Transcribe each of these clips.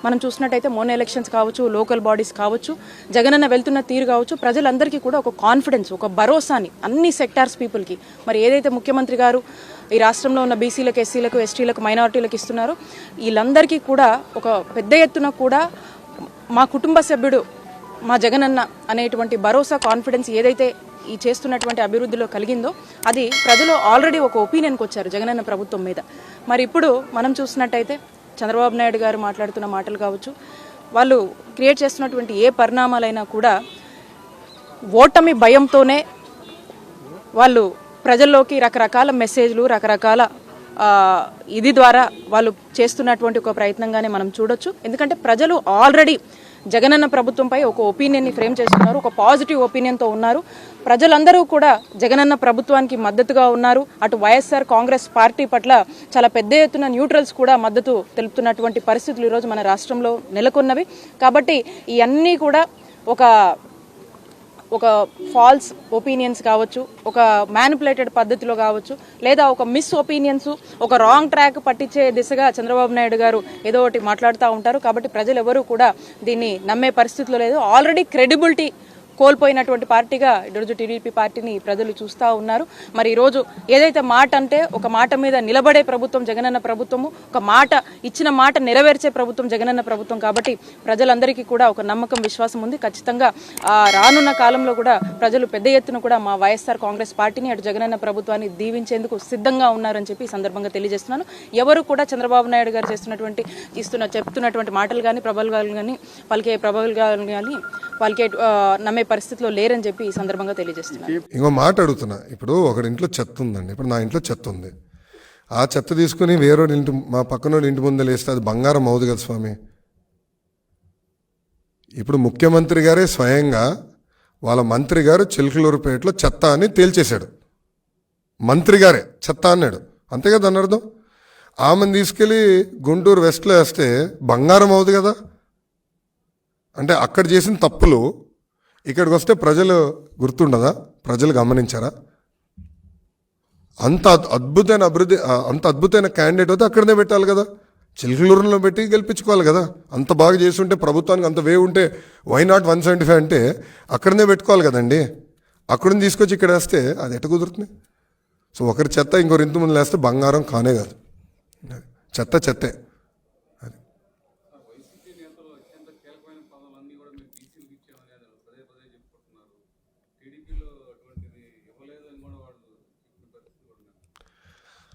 మనం చూసినట్టయితే మొన్న ఎలక్షన్స్ కావచ్చు, లోకల్ బాడీస్ కావచ్చు, జగనన్న వెళ్తున్న తీరు కావచ్చు, ప్రజలందరికీ కూడా ఒక కాన్ఫిడెన్స్, ఒక భరోసాని అన్ని సెక్టార్స్ పీపుల్కి మరి ఏదైతే ముఖ్యమంత్రి గారు ఈ రాష్ట్రంలో ఉన్న బీసీలకు, ఎస్సీలకు, ఎస్టీలకు, మైనారిటీలకు ఇస్తున్నారు, వీళ్ళందరికీ కూడా ఒక పెద్ద ఎత్తున కూడా మా కుటుంబ సభ్యుడు మా జగనన్న అనేటువంటి భరోసా, కాన్ఫిడెన్స్ ఏదైతే ఈ చేస్తున్నటువంటి అభివృద్ధిలో కలిగిందో అది ప్రజలు ఆల్రెడీ ఒక ఒపీనియన్కి వచ్చారు జగనన్న ప్రభుత్వం మీద. మరి ఇప్పుడు మనం చూసినట్టయితే చంద్రబాబు నాయుడు గారు మాట్లాడుతున్న మాటలు కావచ్చు, వాళ్ళు క్రియేట్ చేస్తున్నటువంటి ఏ పరిణామాలైనా కూడా ఓటమి భయంతోనే వాళ్ళు ప్రజల్లోకి రకరకాల మెసేజ్లు, రకరకాల ఇది ద్వారా వాళ్ళు చేస్తున్నటువంటి ఒక ప్రయత్నంగానే మనం చూడొచ్చు. ఎందుకంటే ప్రజలు ఆల్రెడీ జగనన్న ప్రభుత్వంపై ఒక ఒపీనియన్ని ఫ్రేమ్ చేస్తున్నారు, ఒక పాజిటివ్ ఒపీనియన్తో ఉన్నారు. ప్రజలందరూ కూడా జగనన్న ప్రభుత్వానికి మద్దతుగా ఉన్నారు. అటు వైఎస్ఆర్ కాంగ్రెస్ పార్టీ పట్ల చాలా పెద్ద ఎత్తున న్యూట్రల్స్ కూడా మద్దతు తెలుపుతున్నటువంటి పరిస్థితులు ఈరోజు మన రాష్ట్రంలో నెలకొన్నవి. కాబట్టి ఇవన్నీ కూడా ఒక ఫాల్స్ ఒపీనియన్స్ కావచ్చు, ఒక మ్యానిపులేటెడ్ పద్ధతిలో కావచ్చు, లేదా ఒక మిస్ ఒపీనియన్స్, ఒక రాంగ్ ట్రాక్ పట్టించే దిశగా చంద్రబాబు నాయుడు గారు ఏదో ఒకటి మాట్లాడుతూ ఉంటారు. కాబట్టి ప్రజలు ఎవరూ కూడా దీన్ని నమ్మే పరిస్థితిలో లేదు. ఆల్రెడీ క్రెడిబిలిటీ కోల్పోయినటువంటి పార్టీగా ఈరోజు టీడీపీ పార్టీని ప్రజలు చూస్తూ ఉన్నారు. మరి ఈరోజు ఏదైతే మాట అంటే ఒక మాట మీద నిలబడే ప్రభుత్వం జగనన్న ప్రభుత్వము, ఒక మాట ఇచ్చిన మాట నెరవేర్చే ప్రభుత్వం జగనన్న ప్రభుత్వం. కాబట్టి ప్రజలందరికీ కూడా ఒక నమ్మకం, విశ్వాసం ఉంది. ఖచ్చితంగా రానున్న కాలంలో కూడా ప్రజలు పెద్ద ఎత్తున కూడా మా వైఎస్ఆర్ కాంగ్రెస్ పార్టీని, అటు జగనన్న ప్రభుత్వాన్ని దీవించేందుకు సిద్ధంగా ఉన్నారని చెప్పి ఈ సందర్భంగా తెలియజేస్తున్నాను. ఎవరు కూడా చంద్రబాబు నాయుడు గారు చెప్తున్నటువంటి మాటలు కానీ, ప్రబల్గాలు కానీ, ప్రబల్గాలు కానీ వాళ్ళకి నమ్మే పరిస్థితిలో లేరని చెప్పి ఈ సందర్భంగా తెలియజేస్తున్నాను. ఇంకో మాట అడుగుతున్నా. ఇప్పుడు ఒకటి ఇంట్లో చెత్త ఉందండి, ఇప్పుడు నా ఇంట్లో చెత్త ఉంది. ఆ చెత్త తీసుకుని వేరే ఇంటి, మా పక్కనోడి ఇంటి ముందు వేస్తే అది బంగారం అవుదు కదా స్వామి. ఇప్పుడు ముఖ్యమంత్రి గారే స్వయంగా వాళ్ళ మంత్రి గారు చిలకలూరుపేటలో చెత్త అని తేల్చేశాడు. మంత్రి గారే చెత్త అన్నాడు, అంతే కదా అని అర్థం. ఆమెను తీసుకెళ్ళి గుంటూరు వెస్ట్లో వేస్తే బంగారం అవుదు కదా. అంటే అక్కడ చేసిన తప్పులు ఇక్కడికి వస్తే ప్రజలు గుర్తుండదా? ప్రజలు గమనించారా? అంత అద్భుతమైన క్యాండిడేట్ అయితే అక్కడనే పెట్టాలి కదా, చిలకలూరులో పెట్టి గెలిపించుకోవాలి కదా. అంత బాగా చేసి ఉంటే, ప్రభుత్వానికి అంత వే ఉంటే వై నాట్ 175 అంటే అక్కడనే పెట్టుకోవాలి కదండి. అక్కడిని తీసుకొచ్చి ఇక్కడ వేస్తే అది ఎట్ట కుదురుతుంది? సో ఒకరి చెత్త ఇంకొకరి ఇంటి ముందు వేస్తే బంగారం కానే కాదు, చెత్తే.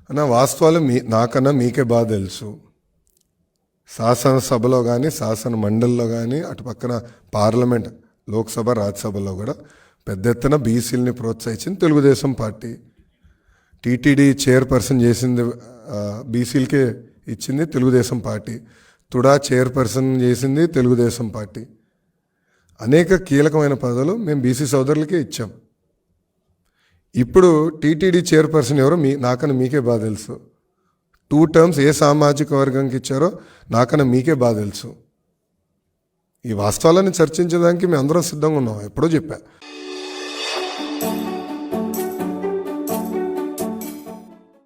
అన్న వాస్తవాలు నాకన్నా మీకే బాగా తెలుసు. శాసనసభలో కానీ, శాసన మండలిలో కానీ, అటు పక్కన పార్లమెంట్, లోక్సభ, రాజ్యసభలో కూడా పెద్ద ఎత్తున బీసీలని ప్రోత్సహించింది తెలుగుదేశం పార్టీ. టీటీడీ చైర్పర్సన్ చేసింది బీసీలకే ఇచ్చింది తెలుగుదేశం పార్టీ. తుడా చైర్పర్సన్ చేసింది తెలుగుదేశం పార్టీ. అనేక కీలకమైన పదవులు మేము బీసీ సోదరులకే ఇచ్చాం. ఇప్పుడు టీటీడీ చైర్పర్సన్ ఎవరో నాకన్నా మీకే బాగా తెలుసు. 2 టర్మ్స్ ఏ సామాజిక వర్గంకి ఇచ్చారో నాకన్నా మీకే బాగా తెలుసు. ఈ వాస్తవాలను చర్చించడానికి మేము అందరం సిద్ధంగా ఉన్నాం, ఎప్పుడో చెప్పా.